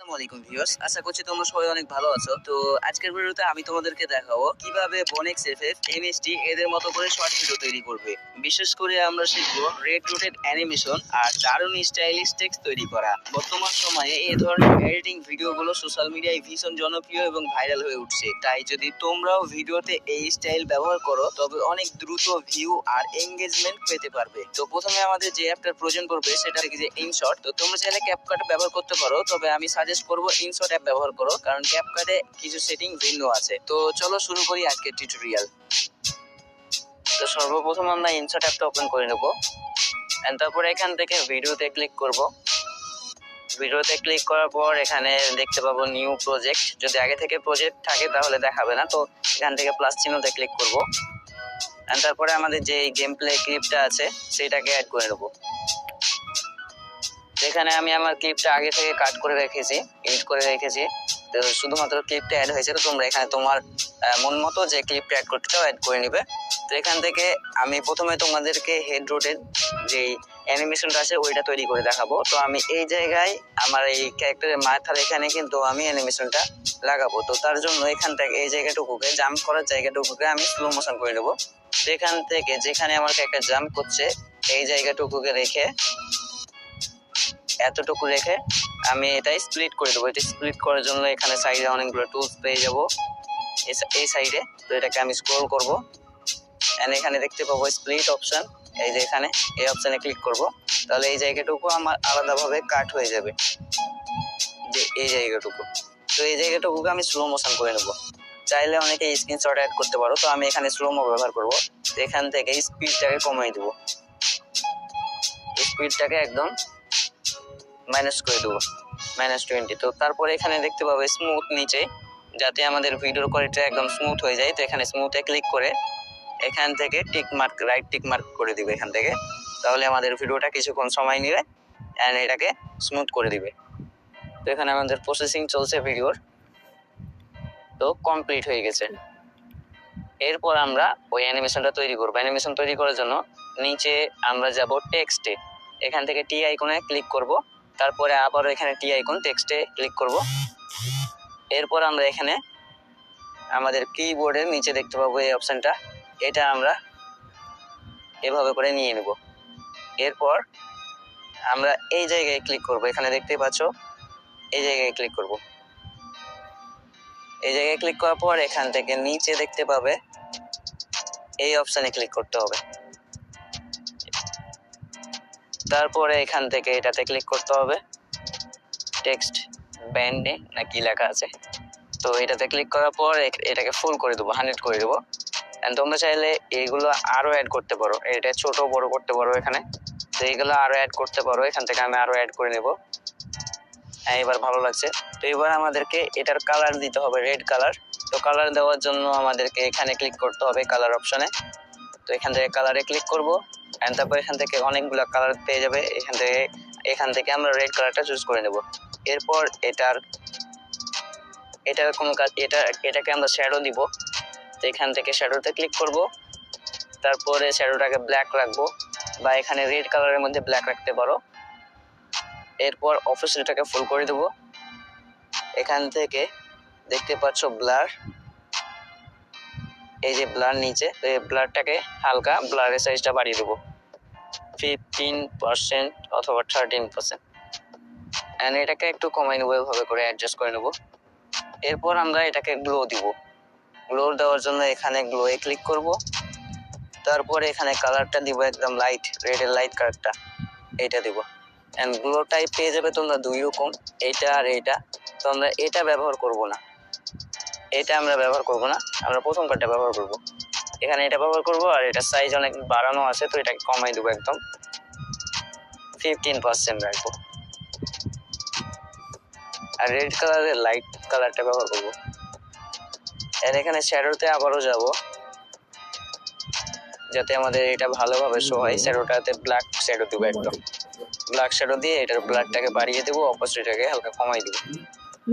আসসালামু আলাইকুম ভিউয়ার্স, আশা করছি তোমরা সবাই অনেক ভালো আছো। তো আজকের ভিডিওতে আমি তোমাদেরকে দেখাবো কিভাবে বনেক্স এফএফ, এমএসটি এদের মতো করে শর্ট ভিডিও তৈরি করবে। বিশেষ করে আমরা শিখবো রেড রোটেড অ্যানিমেশন আর দারুণ স্টাইলিশ টেক্সট তৈরি করা। বর্তমান সময়ে এই ধরনের এডিটিং ভিডিওগুলো সোশ্যাল মিডিয়ায় ভীষণ জনপ্রিয় এবং ভাইরাল হয়ে উঠছে। তাই যদি তোমরাও ভিডিওতে এই স্টাইল ব্যবহার করো তবে অনেক দ্রুত ভিউ আর এঙ্গেজমেন্ট পেতে পারবে। তো প্রথমে আমাদের যে অ্যাপটার প্রয়োজন পড়বে সেটা হচ্ছে যে ইনশট। তো তোমরা চাইলে ক্যাপকাট ব্যবহার করতে পারো, তবে আমি সাজেস্ট করবো ইনশট অ্যাপ ব্যবহার করো, কারণ ক্যাপকাটে কিছু সেটিং ভিন্ন আছে। তো চলো শুরু করি আজকের টিউটোরিয়াল। তো সর্বপ্রথম আমরা ইনশট অ্যাপটা ওপেন করে নেব, তারপরে এখান থেকে ভিডিওতে ক্লিক করব। ভিডিওতে ক্লিক করার পর এখানে দেখতে পাবো নিউ প্রজেক্ট। যদি আগে থেকে প্রজেক্ট থাকে তাহলে দেখাবে না, তো এখান থেকে প্লাস চিহ্নতে ক্লিক করব। তারপরে আমাদের যে গেম প্লে ক্লিপটা আছে সেটাকে অ্যাড করে নেব। এখানে আমি আমার ক্লিপটা আগে থেকে কাট করে রেখেছি, এডিট করে রেখেছি। তো শুধুমাত্র ক্লিপটা অ্যাড হয়েছে, তো তোমরা এখানে তোমার মন মতো যে ক্লিপটা অ্যাড করতে চাও অ্যাড করে নিবে। তো এখান থেকে আমি প্রথমে তোমাদেরকে হেড রোটের যে অ্যানিমেশনটা আছে ওইটা তৈরি করে দেখাবো। তো আমি এই জায়গায় আমার এই ক্যারেক্টারের মাথার এখানে কিন্তু আমি অ্যানিমেশনটা লাগাবো। তো তার জন্য এখান থেকে এই জায়গাটুকুকে জাম্প করার জায়গাটুকুকে আমি স্লো মোশন করে নেবো। তো এখান থেকে যেখানে আমার ক্যারেক্টার জাম্প করছে এই জায়গাটুকুকে রেখে এতটুকু রেখে আমি এটাই স্প্লিট করে দেবো। এটা স্প্লিট করার জন্য এখানে সাইডে অনেকগুলো টুলস পেয়ে যাবো এই সাইডে। তো এটাকে আমি স্ক্রল করবো, এন্ড এখানে দেখতে পাবো স্প্লিট অপশন। এই যে এখানে এই অপশনে ক্লিক করব, তাহলে এই জায়গাটুকু আমার আলাদাভাবে কাট হয়ে যাবে, যে এই জায়গাটুকু। তো এই জায়গাটুকুকে আমি স্লো মোশন করে নেব। চাইলে অনেকে স্ক্রিনশট অ্যাড করতে পারো, তো আমি এখানে স্লো মো ব্যবহার করব। তো এখান থেকে স্পিডটাকে কমিয়ে দেবো, স্পিডটাকে একদম মাইনাস করে দেবো, -20। তো তারপরে এখানে দেখতে পাবো স্মুথ নিচে, যাতে আমাদের ভিডিওর কোয়ালিটি একদম স্মুথ হয়ে যায়। তো এখানে স্মুথে ক্লিক করে এখান থেকে tick mark, right tick mark করে দিবে এখান থেকে। তাহলে আমাদের ভিডিওটা কিছুক্ষণ সময় নিবে এন্ড এটাকে স্মুথ করে দিবে। তো এখানে আমাদের প্রসেসিং চলছে ভিডিওর, তো কমপ্লিট হয়ে গেছে। এরপর আমরা ওই অ্যানিমেশনটা তৈরি করবো। অ্যানিমেশন তৈরি করার জন্য নিচে আমরা যাব টেক্সটে, এখান থেকে টি আইকনে ক্লিক করব। তারপরে আবারও এখানে টি আইকন, টেক্সটে ক্লিক করব। এরপর আমরা এখানে আমাদের কিবোর্ডের নিচে দেখতে পাবো এই অপশনটা, এটা আমরা এভাবে করে নিয়ে নেব। এরপর আমরা এই জায়গায় ক্লিক করব, এখানে দেখতেই পাচ্ছ এই জায়গায় ক্লিক করব। এই জায়গায় ক্লিক করার পর এখান থেকে নিচে দেখতে পাবে এই অপশনে ক্লিক করতে হবে। তারপরে এখান থেকে এটাতে ক্লিক করতে হবে, টেক্সট ব্যান্ডে না কি লেখা আছে। তো এটাতে ক্লিক করার পর এটাকে ফুল করে দেবো, 100 করে দেবো। তোমরা চাইলে এইগুলো আরো অ্যাড করতে পারো, এটা ছোট বড় করতে পারো এখানে। তো এইগুলো আরো অ্যাড করতে পারো, এখান থেকে আমি আরো অ্যাড করে নেব। হ্যাঁ, এবার ভালো লাগছে। তো এবার আমাদেরকে এটার কালার দিতে হবে, রেড কালার। তো কালার দেওয়ার জন্য আমাদেরকে এখানে ক্লিক করতে হবে কালার অপশনে। তো এখান থেকে কালারে ক্লিক করব, এন্ড তারপর এখান থেকে অনেকগুলো কালার পেয়ে যাবে। এখান থেকে আমরা রেড কালারটা চুজ করে নেব। এরপর এটার কোনো কাজ, এটাকে আমরা শ্যাডো দিব। তো এখান থেকে শ্যাডোতে ক্লিক করব, তারপরে শ্যাডোটাকে ব্ল্যাক রাখবো, বা এখানে রেড কালারের মধ্যে ব্ল্যাক রাখতে পারো। এরপর অপশনটাকে ফুল করে দেব। এখান থেকে দেখতে পাচ্ছ ব্লার, এই যে ব্লার নিচে, তো এই ব্লারটাকে হালকা ব্লারের সাইজটা বাড়িয়ে দেবো 15% অথবা 13%, এন্ড এটাকে একটু কমাই নেবো, এভাবে করে অ্যাডজাস্ট করে নেবো। এরপর আমরা এটাকে গ্লো দিব। গ্লো দেওয়ার জন্য এখানে গ্লোয়ে ক্লিক করব, তারপরে এখানে কালারটা দিব একদম লাইট, রেডের লাইট কালারটা, এইটা দিব। এন্ড গ্লো টাইপ পেয়ে যাবে তোমরা দুই রকম, এইটা আর এইটা। তো আমরা এটা ব্যবহার করব না, এটা আমরা ব্যবহার করব না, আমরা প্রথম কার্ডটা ব্যবহার করব। এখানে এটা ব্যবহার করব, আর এটা সাইজ অনেক বাড়ানো আছে, তো এটাকে কমাই দেবো, একদম 15% রাখবো। আর রেড কালারের লাইট কালারটা ব্যবহার করব। আর এখানে শ্যাডোতে আবারও যাব, যাতে আমাদের এটা ভালোভাবে শো হয়। শ্যাডোটাতে ব্ল্যাক শ্যাডো দিব, একদম ব্ল্যাক শ্যাডো দিয়ে এটার ব্লাডটাকে বাড়িয়ে দেবো, অপোজিটটাকে হালকা কমাই দেবো।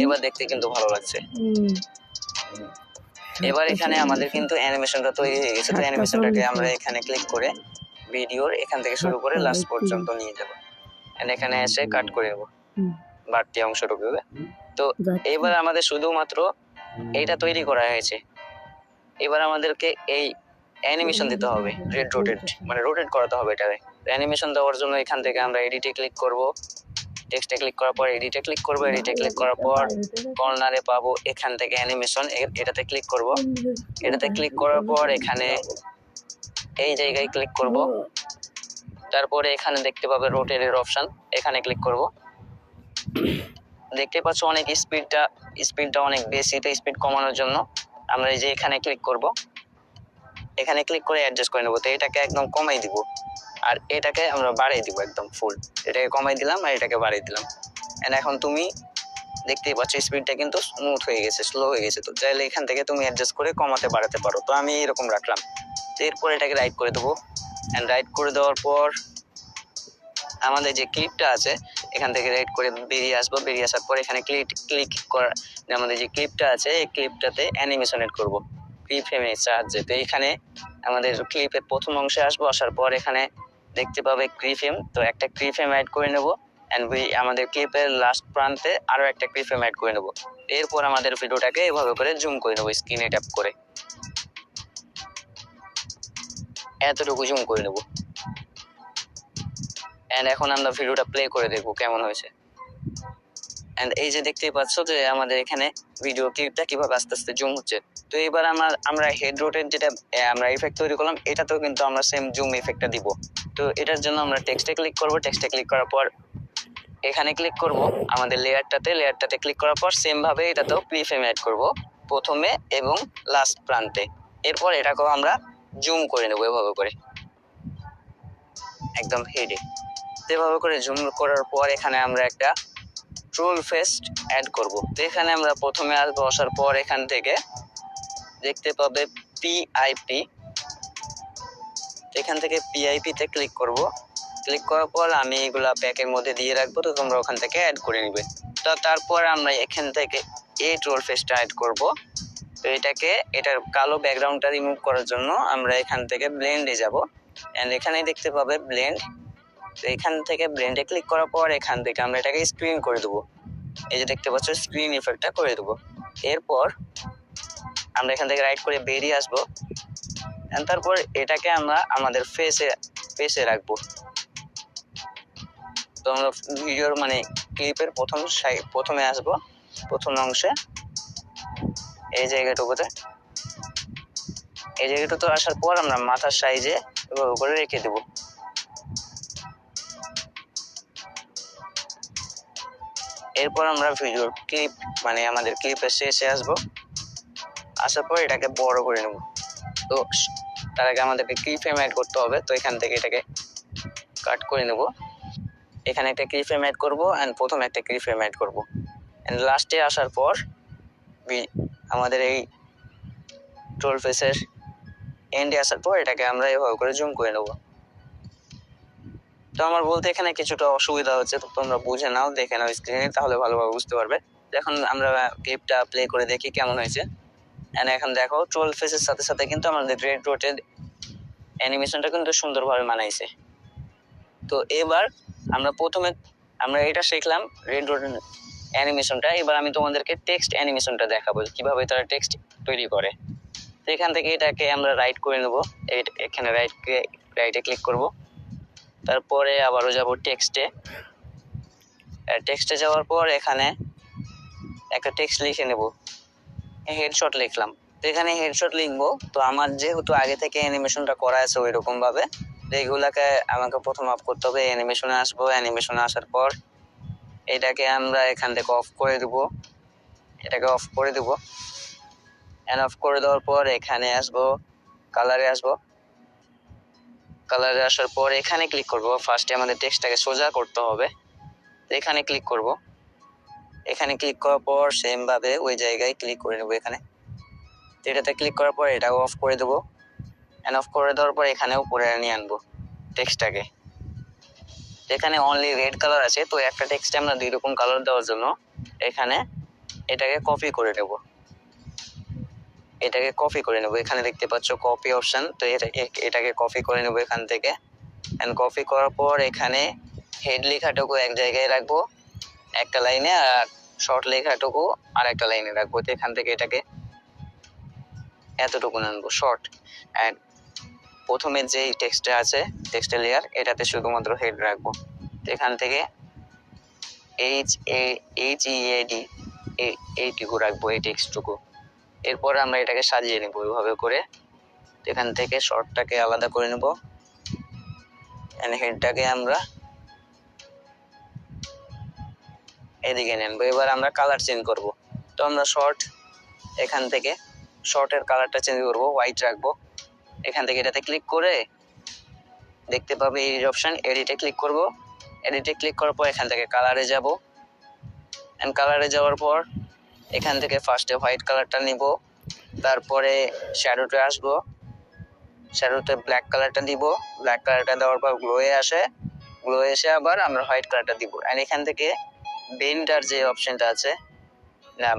এবার দেখতে কিন্তু ভালো লাগছে। এবার এখানে আমাদের কিন্তু অ্যানিমেশনটা তৈরি হয়ে গেছে। তো অ্যানিমেশনটাকে আমরা এখানে ক্লিক করে ভিডিওর এখান থেকে শুরু করে লাস্ট পর্যন্ত নিয়ে যাব, এন্ড এখানে এসে কাট করে নেব। বাড়তি অংশটুকু। তো এবার আমাদের শুধুমাত্র এইটা তৈরি করা হয়েছে, এবার আমাদেরকে এই অ্যানিমেশন দিতে হবে, রেড রোটেট মানে রোটেট করাতে হবে এটাকে। অ্যানিমেশন দেওয়ার জন্য এখান থেকে আমরা এডিটে ক্লিক করব, টেক্সটে ক্লিক করার পর এডিটে ক্লিক করব, এডিটে ক্লিক করার পর কর্নারে পাবো এখান থেকে অ্যানিমেশন, এটাতে ক্লিক করব। এটাতে ক্লিক করার পর এখানে এই জায়গায় ক্লিক করব, তারপরে এখানে দেখতে পাবে রোটেটের অপশন, এখানে ক্লিক করব। দেখতে পাচ্ছ অনেক স্পিডটা অনেক বেশি, তো স্পিড কমানোর জন্য আমরা এই যে এখানে ক্লিক করব, এখানে ক্লিক করে অ্যাডজাস্ট করে নেব। তো এটাকে একদম কমাই দিব আর এটাকে আমরা বাড়িয়ে দিব একদম ফুল, এটাকে কমাই দিলাম আর এটাকে বাড়িয়ে দিলাম। এন্ড এখন তুমি দেখতেই পাচ্ছ স্পিডটা কিন্তু স্মুথ হয়ে গেছে, স্লো হয়ে গেছে। তো চাইলে এখান থেকে তুমি অ্যাডজাস্ট করে কমাতে বাড়াতে পারো, তো আমি এরকম রাখলাম। তো এরপর এটাকে রাইট করে দেবো, এন্ড রাইট করে দেওয়ার পর আমাদের যে ক্লিপটা আছে এখান থেকে রাইট করে বেরিয়ে আসবো, বেরিয়ে আসার পর এখানে ক্লিক করা আমাদের যে ক্লিপটা আছে এই ক্লিপটাতে অ্যানিমেশন এড করবো ক্লিপ ফ্রেমের সাহায্যে। তো এখানে আমাদের ক্লিপের প্রথম অংশে আসবো, আসার পর এখানে দেখতে পাবে ক্লিপ, তো একটা ক্লিপ ফ্রেম অ্যাড করে নেবো এন্ড আমাদের ক্লিপের লাস্ট প্রান্তে আরো একটা ক্লিপ ফ্রেম অ্যাড করে নেবো। এরপর আমাদের ভিডিওটাকে এভাবে করে জুম করে নেবো, স্ক্রিনে ট্যাপ করে এতটুকু জুম করে নেবো। এন্ড এখন আমরা ভিডিওটা প্লে করে দেখবো কেমন হয়েছে। এন্ড এই যে দেখতেই পাচ্ছ যে আমাদের এখানে ভিডিও ক্লিপটা কিভাবে আস্তে আস্তে জুম হচ্ছে। তো এবার আমরা হেড রোটেট যেটা আমরা ইফেক্ট তৈরি করলাম এটাতেও কিন্তু আমরা সেম জুম ইফেক্টটা দিব। তো এটার জন্য আমরা টেক্সটে ক্লিক করব, টেক্সটে ক্লিক করার পর এখানে ক্লিক করব আমাদের লেয়ারটাতে ক্লিক করার পর সেম ভাবে এটাতেও প্রিফ্রেম অ্যাড করব প্রথমে এবং লাস্ট প্রান্তে। এরপর এটাকেও আমরা জুম করে নেব এভাবে করে একদম হেডে। এভাবে করে জুম করার পর এখানে আমরা একটা ট্রোল ফেস অ্যাড করব। তো এখানে আমরা প্রথমে আসবো, আসার পর এখান থেকে দেখতে পাবে পিআইপি, এখান থেকে পিআইপি তে ক্লিক করব। ক্লিক করার পর আমি এগুলা প্যাকের মধ্যে দিয়ে রাখবো, তো তোমরা ওখান থেকে অ্যাড করে নিবে। তো তারপর আমরা এখান থেকে এই ট্রোল ফেসটা অ্যাড করব। তো এটার কালো ব্যাকগ্রাউন্ডটা রিমুভ করার জন্য আমরা এখান থেকে ব্লেন্ডে যাব, এন্ড এখানেই দেখতে পাবে ব্লেন্ড। তো এখান থেকে ব্লেন্ডে ক্লিক করার পর এখান থেকে আমরা এটাকে স্ক্রিন করে দেবো, এই যে দেখতে পাচ্ছ স্ক্রিন ইফেক্টটা করে দেবো। এরপর আমরা এখান থেকে রাইট করে বেরিয়ে আসবো, তারপর এটাকে আমরা আমাদের ফেসে রাখবো। তো আমরা ভিডিওর মানে ক্লিপের প্রথমে আসবো, প্রথম অংশে এই জায়গাটুকুতে, এই জায়গাটুকু আসার পর আমরা মাথার সাইজে এভাবে করে রেখে দেবো। এরপর আমরা ভিডিওর ক্লিপ মানে আমাদের ক্লিপের শেষে আসবো, আসার পর এটাকে বড় করে নেব। তো তার আগে আমাদেরকে কি ফ্রেম অ্যাড করতে হবে, তো এখান থেকে এটাকে কাট করে নেব, এখানে একটা কি ফ্রেম অ্যাড করবো এন্ড প্রথমে একটা কি ফ্রেম অ্যাড করবো, এন্ড লাস্টে আসার পর আমাদের এই ট্রোল ফেসের এন্ডে আসার পর এটাকে আমরা এভাবে করে জুম করে নেব। তো আমার বলতে এখানে কিছুটা অসুবিধা হচ্ছে, তো তোমরা বুঝে নাও, দেখে নাও স্ক্রিনে, তাহলে ভালোভাবে বুঝতে পারবে। এখন আমরা ক্লিপটা প্লে করে দেখি কেমন হয়েছে। এন্ড এখন দেখো ট্রোল ফেসের সাথে সাথে কিন্তু আমাদের রেড রোটের অ্যানিমেশনটা কিন্তু সুন্দরভাবে মানাইছে। তো এবার আমরা এটা শিখলাম রেড রোটের অ্যানিমেশনটা। এবার আমি তোমাদেরকে টেক্সট অ্যানিমেশনটা দেখাবো কিভাবে তারা টেক্সট তৈরি করে। তো এখান থেকে এটাকে আমরা রাইট করে নেব, এখানে রাইটে ক্লিক করব, তারপরে আবারও যাব টেক্সটে যাওয়ার পর এখানে একটা টেক্সট লিখে নেব, হেডশট লিখলাম। তো এখানে হেডশট লিখবো, তো আমার যেহেতু আগে থেকে অ্যানিমেশনটা করা আছে ওই রকম ভাবে, এইগুলাকে আমাকে প্রথম অফ করতে হবে। অ্যানিমেশনে আসবো, অ্যানিমেশনে আসার পর এটাকে আমরা এখান থেকে অফ করে দেবো, এটাকে অফ করে দেবো। এন্ড অফ করে দেওয়ার পর এখানে আসবো, কালারে আসবো, কালারে আসার পর এখানে ক্লিক করব। ফার্স্টে আমাদের টেক্সটটাকে সোজা করতে হবে, এখানে ক্লিক করব। এখানে ক্লিক করার পর সেম ভাবে ওই জায়গায় ক্লিক করে নেব, এখানে এটাতে ক্লিক করার পর এটাও অফ করে দেবো। এন্ড অফ করে দেওয়ার পর এখানে উপরে নিয়ে আনবো টেক্সটটাকে। এখানে অনলি রেড কালার আছে, তো একটা টেক্সটে আমরা দুই রকম কালার দেওয়ার জন্য এখানে এটাকে কপি করে নেব, এখানে দেখতে পাচ্ছ কপি অপশন, তো এটাকে কপি করে নেব এখান থেকে। এন্ড কপি করার পর এখানে হেড লেখাটুকু এক জায়গায় রাখবো, একটা লাইনে আর শর্ট লেখাটুকু আর একটা লাইনে রাখবো। তো এখান থেকে এটাকে এতটুকু আনবো শর্ট। অ্যান্ড প্রথমে যে টেক্সটটা আছে টেক্সটের লেয়ার এটাতে শুধুমাত্র হেড রাখবো। তো এখান থেকে HEAD এইটুকু রাখবো, এই টেক্সটটুকু। এরপর আমরা এটাকে সাজিয়ে নেবো ওইভাবে করে। এখান থেকে শর্টটাকে আলাদা করে নেব, হেডটাকে আমরা এদিকে নেবো। এবার আমরা কালার চেঞ্জ করব। তো আমরা এখান থেকে শর্টের কালারটা চেঞ্জ করব, হোয়াইট রাখবো। এখান থেকে এটাতে ক্লিক করে দেখতে পাবে এই অপশন, এডিটে ক্লিক করব। এডিটে ক্লিক করার পর এখান থেকে কালারে যাব। এন্ড কালারে যাওয়ার পর এখান থেকে ফার্স্টে হোয়াইট কালারটা নিব, তারপরে শ্যাডোতে আসবো, শ্যাডোতে ব্ল্যাক কালারটা দিব। ব্ল্যাক কালারটা দেওয়ার পর গ্লোয়ে আসে, গ্লোয়ে এসে আবার আমরা হোয়াইট কালারটা দিব। এন্ড এখান থেকে বেন্ডার যে অপশনটা আছে, না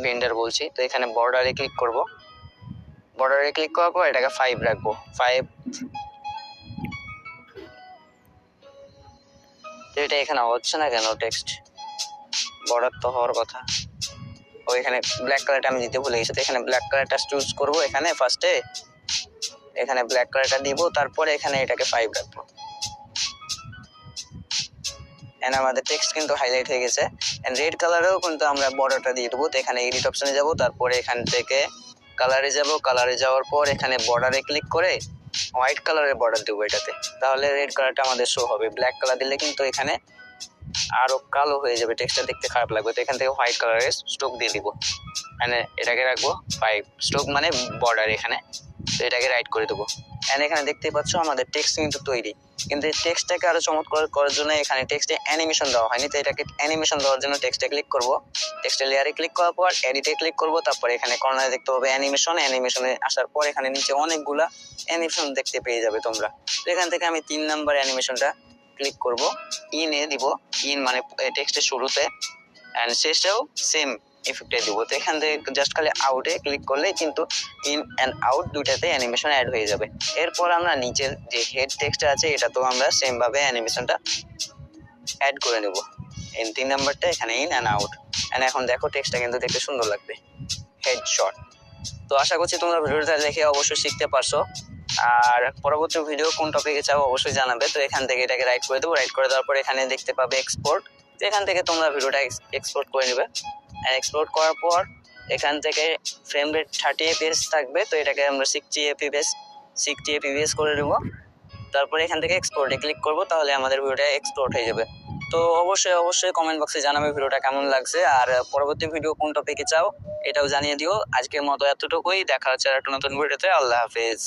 বেন্ডার বলছি, তো এখানে বর্ডারে ক্লিক করব। বর্ডারে ক্লিক করার পর এটাকে 5 রাখবো, 5। তো এটা এখানে হচ্ছে না কেন, টেক্সট বর্ডার তো হওয়ার কথা। ও এখানে ব্ল্যাক কালারটা আমি দিতে ভুলে গেছি। তো এখানে ব্ল্যাক কালারটা চুজ করব। এখানে ফার্স্টে এখানে ব্ল্যাক কালারটা দিব, তারপরে এখানে এটাকে 5 রাখবো। এন্ড আমাদের টেক্সট কিন্তু হাইলাইট হয়ে গেছে। এন্ড রেড কালারেও কিন্তু আমরা বর্ডারটা দিয়ে দেবো। তো এখানে এডিট অপশনে যাব, তারপরে এখান থেকে কালারে যাব। কালারে যাওয়ার পর এখানে বর্ডারে ক্লিক করে হোয়াইট কালারের বর্ডার দেবো এটাতে, তাহলে রেড কালারটা আমাদের শো হবে। ব্ল্যাক কালার দিলে কিন্তু এখানে আরো কালো হয়ে যাবে, টেক্সটটা দেখতে খারাপ লাগবে। তো এখান থেকে হোয়াইট কালারের স্ট্রোক দিয়ে দিব। মানে এটাকে রাখবো 5 স্ট্রোক মানে বর্ডার এখানে। তো এটাকে রাইট করে দেবো। এন্ড এখানে দেখতেই পাচ্ছ আমাদের টেক্সট কিন্তু তৈরি। কিন্তু এই টেক্সটটাকে আরো চমৎকার করার জন্য এখানে টেক্সটে অ্যানিমেশন দেওয়া হয়নি। তো এটাকে অ্যানিমেশন দেওয়ার জন্য টেক্সটে ক্লিক করব। টেক্সটের লেয়ারে ক্লিক করার পর এডিটে ক্লিক করব, তারপর এখানে কর্নারে দেখতে পাবে অ্যানিমেশন। অ্যানিমেশনে আসার পর এখানে নিচে অনেকগুলা অ্যানিমেশন দেখতে পেয়ে যাবে তোমরা। তো এখান থেকে আমি 3 নাম্বার অ্যানিমেশনটা ক্লিক করব, ইনে দিব। ইন মানে টেক্সটের শুরুতে, এন্ড শেষেও সেম ইফেক্টে দিব। তো এখান থেকে জাস্ট খালি আউটে ক্লিক করলেই কিন্তু ইন এন্ড আউট দুটাতে অ্যানিমেশন অ্যাড হয়ে যাবে। এরপর আমরা নিচের যে হেড টেক্সট আছে এটাতেও আমরা সেম ভাবে অ্যানিমেশনটা অ্যাড করে নেব। 3 নাম্বারটা এখানে ইন এন্ড আউট। এন্ড এখন দেখো টেক্সটটা কিন্তু দেখতে সুন্দর লাগবে, হেড শট। তো আশা করছি তোমরা ভিডিওটা দেখে অবশ্যই শিখতে পারছো। আর পরবর্তী ভিডিও কোন টপিকে চাও অবশ্যই জানাবে। তো এখান থেকে এটাকে রাইট করে দেবো। রাইট করে দেওয়ার পর এখানে দেখতে পাবে এক্সপোর্ট। তো এখান থেকে তোমরা ভিডিওটা এক্সপোর্ট করে নেবে। এক্সপোর্ট করার পর এখান থেকে ফ্রেম রেট 30 fps থাকবে। তো এটাকে আমরা 60 fps করে নেব। তারপরে এখান থেকে এক্সপোর্টে ক্লিক করব, তাহলে আমাদের ভিডিওটা এক্সপোর্ট হয়ে যাবে। তো অবশ্যই কমেন্ট বক্সে জানাবে ভিডিওটা কেমন লাগছে, আর পরবর্তী ভিডিও কোন টপিকে চাও এটাও জানিয়ে দিও। আজকের মতো এতটুকুই, দেখা হচ্ছে একটা নতুন ভিডিওতে। আল্লাহ হাফেজ।